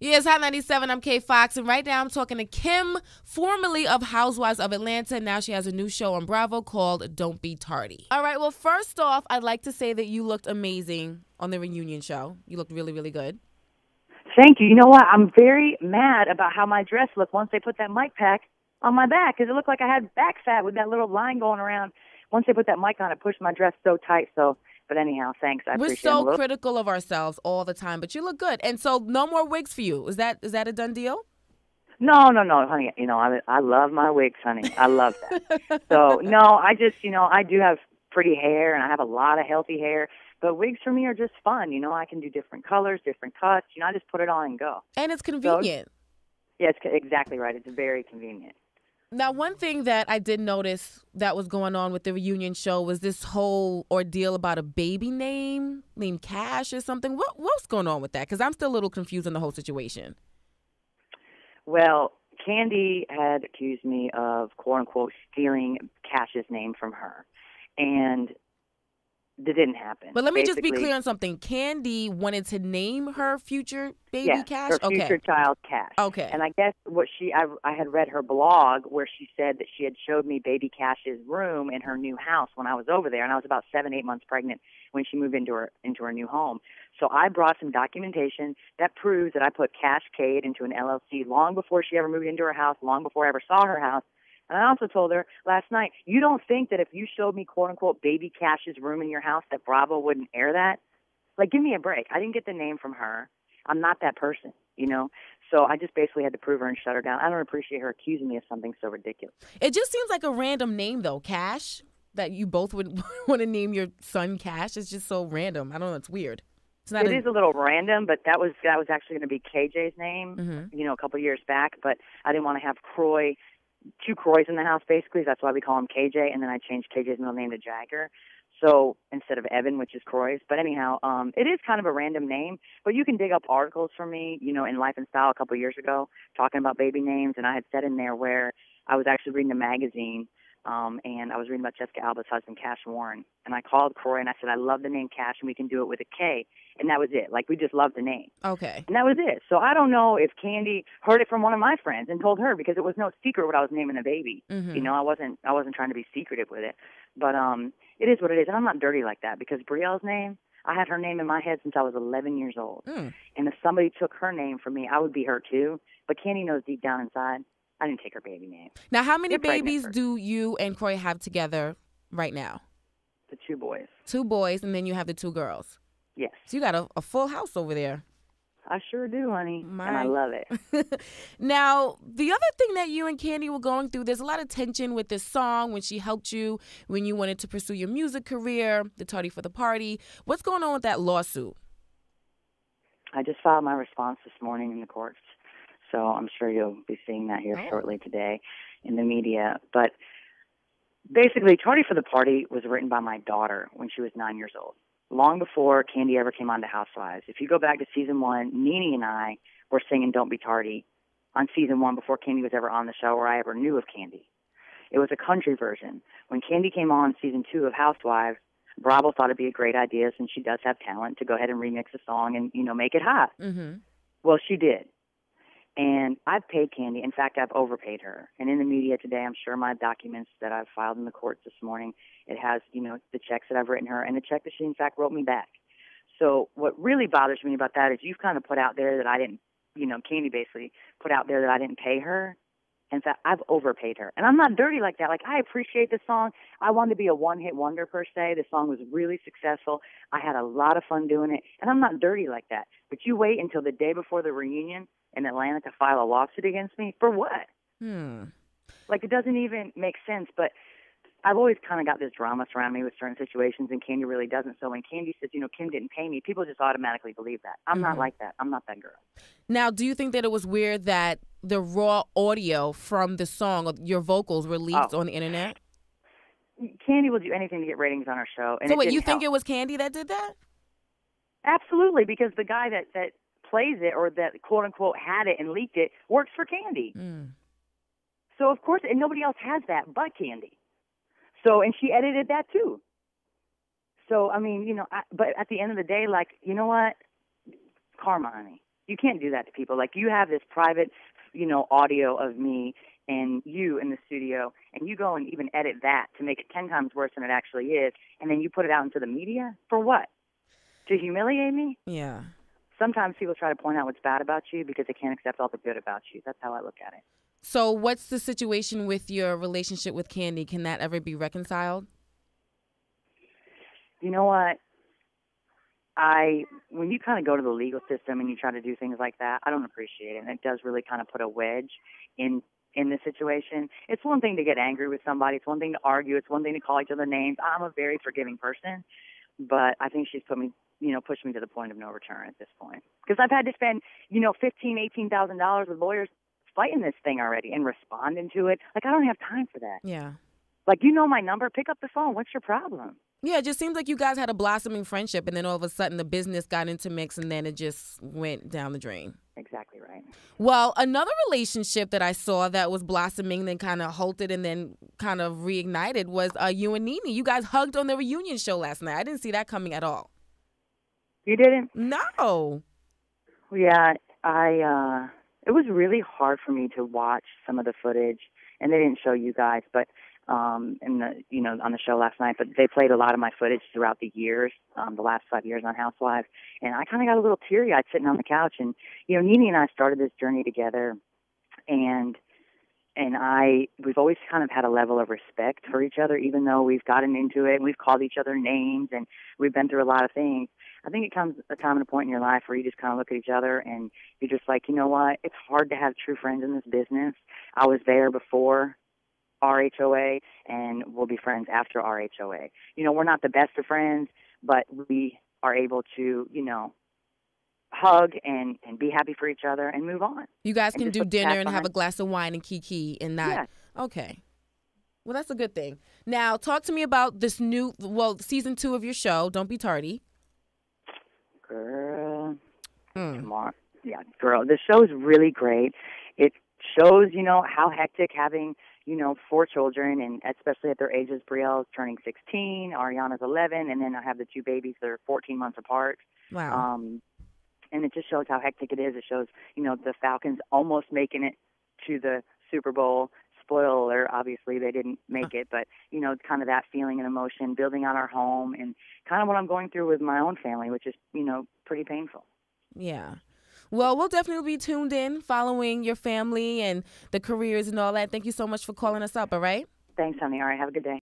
Yes, Hot 97. I'm K.Foxx, and right now I'm talking to Kim, formerly of Housewives of Atlanta. Now she has a new show on Bravo called Don't Be Tardy. All right, well, first off, I'd like to say that you looked amazing on the reunion show. You looked really, really good. Thank you. You know what? I'm very mad about how my dress looked once they put that mic pack on my back, because it looked like I had back fat with that little line going around. Once they put that mic on, it pushed my dress so tight. But anyhow, thanks. I We're appreciate it. so critical of ourselves all the time, but you look good. And so no more wigs for you. Is that a done deal? No, honey. You know, I love my wigs, honey. I love that. So, no, I just, I do have pretty hair, and I have a lot of healthy hair. But wigs for me are just fun. You know, I can do different colors, different cuts. You know, I just put it on and go. And it's convenient. Yeah, it's exactly right. It's very convenient. Now, one thing that I did notice that was going on with the reunion show was this whole ordeal about a baby name named Cash or something. What's going on with that? Because I'm still a little confused in the whole situation. Well, Kandi had accused me of, quote-unquote, stealing Cash's name from her. And that didn't happen. But let me just be clear on something. Kandi wanted to name her future baby Cash? Her future child Cash. Okay. And I guess I had read her blog where she said that she had showed me baby Cash's room in her new house when I was over there, and I was about 7-8 months pregnant when she moved into her new home. So I brought some documentation that proves that I put Cash Cade into an LLC long before she ever moved into her house, long before I ever saw her house. And I also told her last night, you don't think that if you showed me, quote-unquote, baby Cash's room in your house, that Bravo wouldn't air that? Like, give me a break. I didn't get the name from her. I'm not that person, you know? So I just basically had to prove her and shut her down. I don't appreciate her accusing me of something so ridiculous. It just seems like a random name, though, Cash, that you both would want to name your son Cash. It's just so random. I don't know. It's weird. It is a little random, but that was actually going to be KJ's name, a couple of years back. But I didn't want to have two Croys in the house, basically. That's why we call him KJ, and then I changed KJ's middle name to Jagger. So instead of Evan, which is Croy's. But anyhow, it is kind of a random name, but you can dig up articles from me, in Life and Style a couple of years ago, talking about baby names, and I had said in there where I was actually reading a magazine, and I was reading about Jessica Alba's husband, Cash Warren, and I called Croy, and I said, I love the name Cash, and we can do it with a K, and that was it. Like, we just loved the name. Okay. And that was it. So I don't know if Kandi heard it from one of my friends and told her, because it was no secret what I was naming the baby. I wasn't trying to be secretive with it. But it is what it is. And I'm not dirty like that, because Brielle's name, I had her name in my head since I was 11 years old. And if somebody took her name from me, I would be her too. But Kandi knows deep down inside, I didn't take her baby name. Now, how many babies do you and Croy have together right now? The 2 boys. 2 boys, and then you have the 2 girls. Yes. So you got a full house over there. I sure do, honey. And I love it. Now, the other thing that you and Kandi were going through, there's a lot of tension with this song when she helped you, when you wanted to pursue your music career, the Tardy for the Party. What's going on with that lawsuit? I just filed my response this morning in the courts. So I'm sure you'll be seeing that here shortly today in the media. But basically, Tardy for the Party was written by my daughter when she was 9 years old, long before Kandi ever came on to Housewives. If you go back to season 1, NeNe and I were singing Don't Be Tardy on season 1 before Kandi was ever on the show or I ever knew of Kandi. It was a country version. When Kandi came on season 2 of Housewives, Bravo thought it'd be a great idea, since she does have talent, to go ahead and remix a song and, make it hot. Well, she did. And I've paid Kandi. In fact, I've overpaid her. And in the media today, I'm sure my documents that I've filed in the courts this morning, it has, the checks that I've written her and the check that she, in fact, wrote me back. So what really bothers me about that is you've kind of put out there that I didn't, Kandi basically put out there that I didn't pay her. In fact, I've overpaid her. And I'm not dirty like that. Like, I appreciate the song. I wanted to be a one-hit wonder, per se. The song was really successful. I had a lot of fun doing it. And I'm not dirty like that. But you wait until the day before the reunion in Atlanta to file a lawsuit against me? For what? Like, it doesn't even make sense. But I've always kind of got this drama surrounding me with certain situations, and Kandi really doesn't. So when Kandi says, Kim didn't pay me, people just automatically believe that. I'm not like that. I'm not that girl. Now, do you think that it was weird that the raw audio from the song, your vocals, were leaked on the internet? Kandi will do anything to get ratings on her show. And so what, you think it was Kandi that did that? Absolutely, because the guy that plays it, or that quote-unquote had it and leaked it, works for Kandi. So, of course, and nobody else has that but Kandi. So, and she edited that too. So, I mean, but at the end of the day, like, you know what? Karma, honey. You can't do that to people. Like, you have this private, audio of me and you in the studio, and you go and even edit that to make it 10 times worse than it actually is, and then you put it out into the media? For what? To humiliate me? Yeah. Sometimes people try to point out what's bad about you because they can't accept all the good about you. That's how I look at it. So what's the situation with your relationship with Kandi? Can that ever be reconciled? You know what? When you kind of go to the legal system and you try to do things like that, I don't appreciate it. And it does really kind of put a wedge in this situation. It's one thing to get angry with somebody. It's one thing to argue. It's one thing to call each other names. I'm a very forgiving person, but I think she's pushed me to the point of no return at this point. Because I've had to spend, $18,000 with lawyers fighting this thing already and responding to it. Like, I don't have time for that. Yeah. Like, you know my number. Pick up the phone. What's your problem? Yeah, it just seems like you guys had a blossoming friendship, and then all of a sudden the business got into mix, and then it just went down the drain. Exactly right. Well, another relationship that I saw that was blossoming, then kind of halted, and then kind of reignited was you and NeNe. You guys hugged on the reunion show last night. I didn't see that coming at all. You didn't? No. Yeah, it was really hard for me to watch some of the footage, and they didn't show you guys, but on the show last night, but they played a lot of my footage throughout the years, the last 5 years on Housewives, and I kind of got a little teary-eyed sitting on the couch, and, NeNe and I started this journey together, and we've always kind of had a level of respect for each other, even though we've gotten into it, and we've called each other names, and we've been through a lot of things. I think it comes a time and a point in your life where you just kind of look at each other, and you're just like, you know what, it's hard to have true friends in this business. I was there before RHOA, and we'll be friends after RHOA. We're not the best of friends, but we are able to, hug and be happy for each other and move on. You guys can do dinner and have a glass of wine and kiki and not. Yeah. Okay. Well, that's a good thing. Now, talk to me about this season 2 of your show, Don't Be Tardy. Girl. Come on. Yeah, girl. The show is really great. It shows, how hectic having 4 children, and especially at their ages. Brielle's turning 16, Ariana's 11, and then I have the 2 babies that are 14 months apart. Wow. And it just shows how hectic it is. It shows, the Falcons almost making it to the Super Bowl. Spoiler alert, obviously they didn't make it, but, kind of that feeling and emotion, building on our home, and kind of what I'm going through with my own family, which is, pretty painful. Yeah. Well, we'll definitely be tuned in, following your family and the careers and all that. Thank you so much for calling us up, all right? Thanks, honey. All right, have a good day.